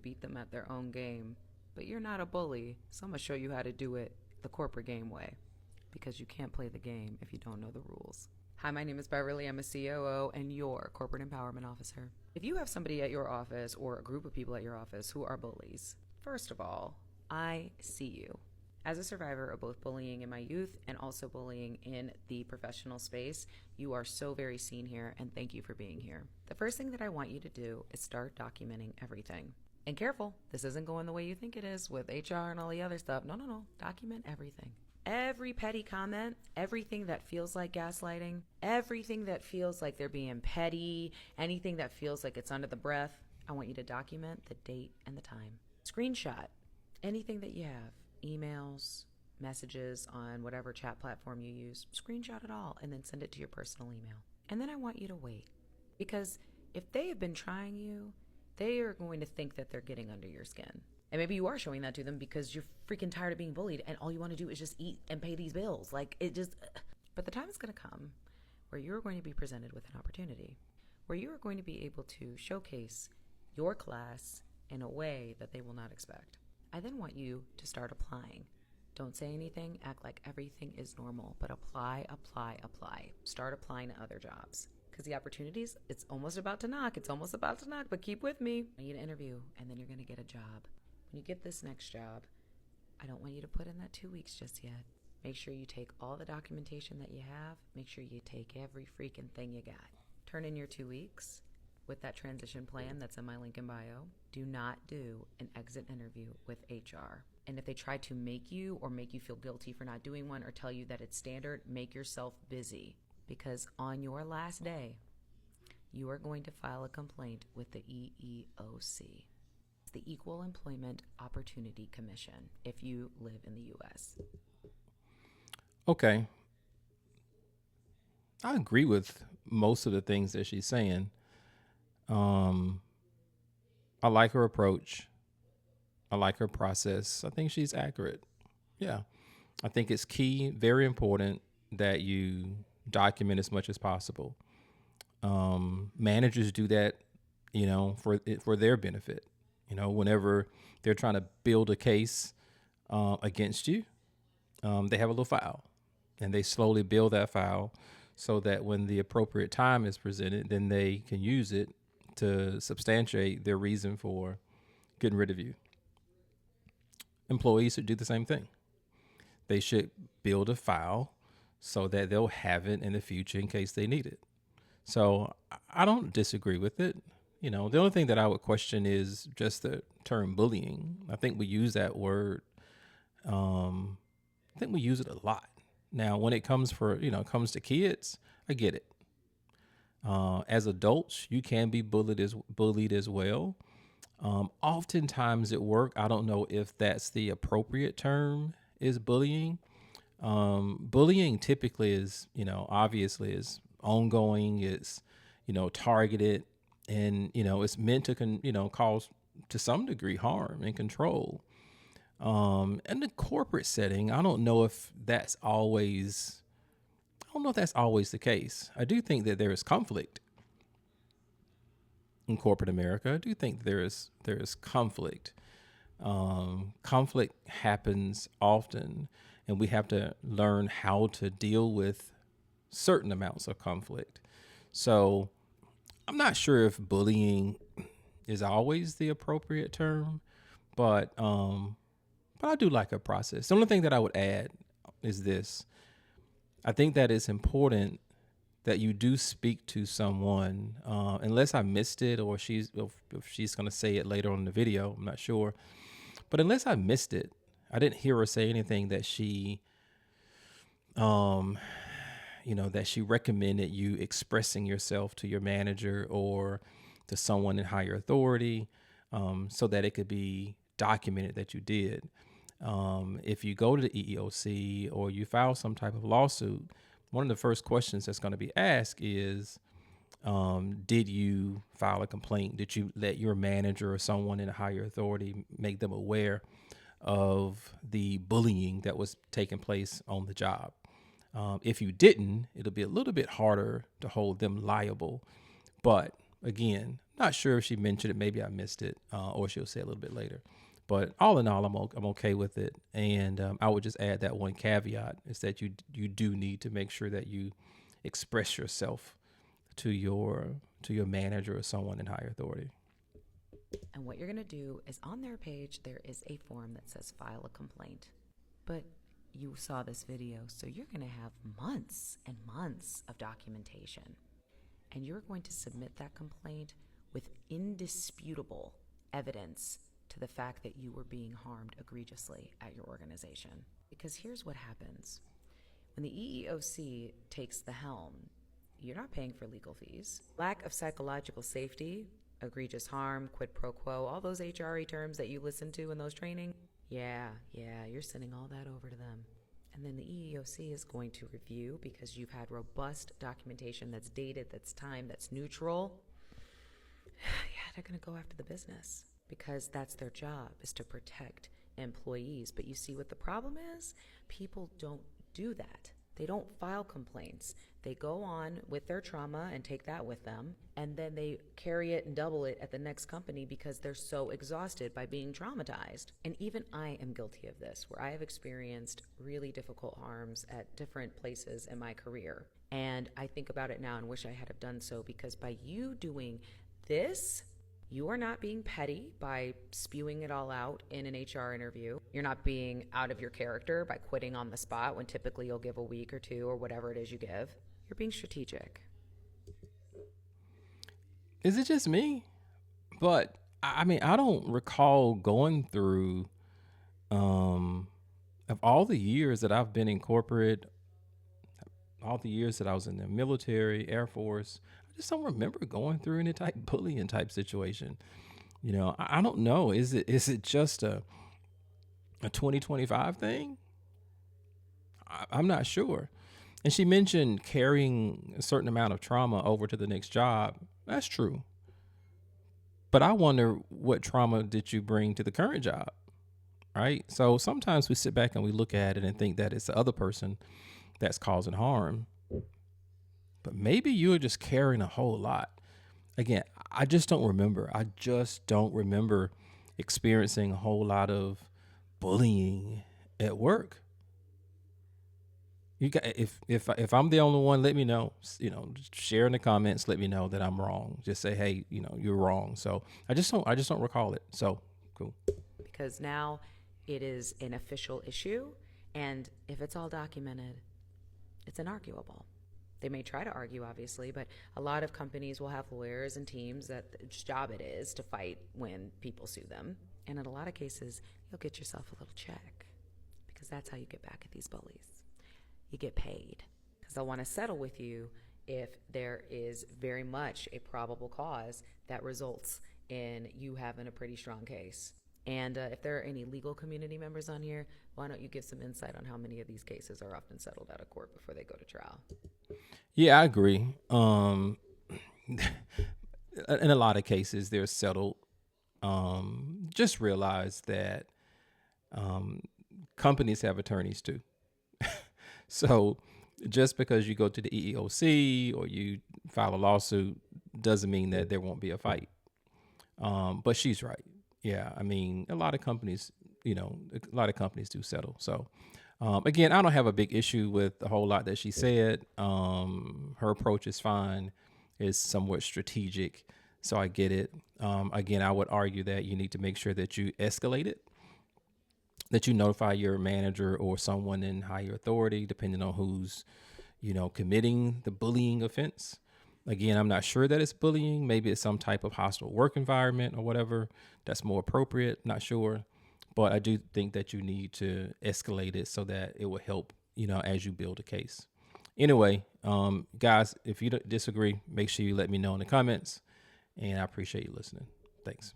beat them at their own game. But you're not a bully, so I'm going to show you how to do it the corporate game way. Because you can't play the game if you don't know the rules. Hi, my name is Beverly. I'm a COO and your Corporate Empowerment Officer. If you have somebody at your office or a group of people at your office who are bullies, first of all, I see you. As a survivor of both bullying in my youth and also bullying in the professional space, you are so very seen here, and thank you for being here. The first thing that I want you to do is start documenting everything. And careful, this isn't going the way you think it is with HR and all the other stuff. No. Document everything. Every petty comment, everything that feels like gaslighting, everything that feels like they're being petty, anything that feels like it's under the breath, I want you to document the date and the time. Screenshot anything that you have, emails, messages on whatever chat platform you use, screenshot it all and then send it to your personal email. And then I want you to wait, because if they have been trying you, they are going to think that they're getting under your skin. And maybe you are showing that to them because you're freaking tired of being bullied and all you want to do is just eat and pay these bills. But the time is going to come where you're going to be presented with an opportunity, where you are going to be able to showcase your class in a way that they will not expect. I then want you to start applying. Don't say anything, act like everything is normal, but apply. Start applying to other jobs. Because the opportunities, it's almost about to knock, but keep with me. I need an interview, and then you're going to get a job. When you get this next job, I don't want you to put in that 2 weeks just yet. Make sure you take all the documentation that you have. Make sure you take every freaking thing you got. Turn in your 2 weeks with that transition plan that's in my link in bio. Do not do an exit interview with HR. And if they try to make you feel guilty for not doing one or tell you that it's standard, make yourself busy. Because on your last day, you are going to file a complaint with the EEOC. It's the Equal Employment Opportunity Commission if you live in the U.S. Okay. I agree with most of the things that she's saying. I like her approach. I like her process. I think she's accurate. Yeah. I think it's key, very important that you document as much as possible. Managers do that, for their benefit. Whenever they're trying to build a case against you, they have a little file, and they slowly build that file so that when the appropriate time is presented, then they can use it to substantiate their reason for getting rid of you. Employees should do the same thing. They should build a file so that they'll have it in the future in case they need it. So I don't disagree with it. The only thing that I would question is just the term bullying. I think we use that word. I think we use it a lot. Now, when it comes to kids, I get it. As adults, you can be bullied as well. Oftentimes at work, I don't know if that's the appropriate term, is bullying. Bullying typically is, obviously is ongoing. It's, targeted, and, it's meant to, cause to some degree harm and control. In the corporate setting, I don't know if that's always the case. I do think that there is conflict in corporate America. I do think there is conflict. Conflict happens often, and we have to learn how to deal with certain amounts of conflict. So I'm not sure if bullying is always the appropriate term, but I do like a process. The only thing that I would add is this. I think that it's important that you do speak to someone, unless I missed it, or if she's going to say it later on in the video, I'm not sure. But unless I missed it, I didn't hear her say anything that she recommended you expressing yourself to your manager or to someone in higher authority, so that it could be documented that you did. If you go to the EEOC or you file some type of lawsuit, one of the first questions that's going to be asked is, did you file a complaint? Did you let your manager or someone in a higher authority make them aware of the bullying that was taking place on the job? If you didn't, it'll be a little bit harder to hold them liable. But again, Not sure if she mentioned it. Maybe I missed it, or she'll say a little bit later. But all in all, I'm okay with it. And I would just add that one caveat is that you do need to make sure that you express yourself to your manager or someone in higher authority. And what you're going to do is on their page, there is a form that says file a complaint. But you saw this video, so you're going to have months and months of documentation. And you're going to submit that complaint with indisputable evidence to the fact that you were being harmed egregiously at your organization. Because here's what happens. When the EEOC takes the helm, you're not paying for legal fees. Lack of psychological safety, egregious harm, quid pro quo, all those HRE terms that you listen to in those training, yeah, you're sending all that over to them. And then the EEOC is going to review, because you've had robust documentation that's dated, that's timed, that's neutral. Yeah, they're going to go after the business, because that's their job, is to protect employees. But you see what the problem is? People don't do that. They don't file complaints. They go on with their trauma and take that with them, and then they carry it and double it at the next company because they're so exhausted by being traumatized. And even I am guilty of this, where I have experienced really difficult harms at different places in my career. And I think about it now and wish I had have done so, because by you doing this, you are not being petty by spewing it all out in an HR interview. You're not being out of your character by quitting on the spot when typically you'll give a week or two or whatever it is you give. You're being strategic. Is it just me? But I mean, I don't recall going through, of all the years that I've been in corporate, all the years that I was in the military, Air Force, I just don't remember going through any type bullying type situation. You know, I don't know. Is it just a 2025 thing? I'm not sure. And she mentioned carrying a certain amount of trauma over to the next job. That's true. But I wonder, what trauma did you bring to the current job? Right? So sometimes we sit back and we look at it and think that it's the other person that's causing harm. But maybe you're just carrying a whole lot. Again, I just don't remember. I just don't remember experiencing a whole lot of bullying at work. You got, if I'm the only one, let me know. You know, just share in the comments. Let me know that I'm wrong. Just say, hey, you know, you're wrong. So I just don't recall it. So cool. Because now it is an official issue, and if it's all documented, it's inarguable. They may try to argue, obviously, but a lot of companies will have lawyers and teams that its job it is to fight when people sue them. And in a lot of cases, you'll get yourself a little check, because that's how you get back at these bullies. You get paid, because they'll want to settle with you if there is very much a probable cause that results in you having a pretty strong case. And if there are any legal community members on here, why don't you give some insight on how many of these cases are often settled out of court before they go to trial? Yeah, I agree. In a lot of cases, they're settled. Just realize that companies have attorneys too. So just because you go to the EEOC or you file a lawsuit doesn't mean that there won't be a fight. But she's right. Yeah, I mean, a lot of companies do settle. So again, I don't have a big issue with a whole lot that she said. Her approach is fine, is somewhat strategic. So I get it. Again, I would argue that you need to make sure that you escalate it, that you notify your manager or someone in higher authority, depending on who's, committing the bullying offense. Again, I'm not sure that it's bullying. Maybe it's some type of hostile work environment or whatever that's more appropriate. Not sure. But I do think that you need to escalate it so that it will help, as you build a case. Anyway, guys, if you disagree, make sure you let me know in the comments. And I appreciate you listening. Thanks.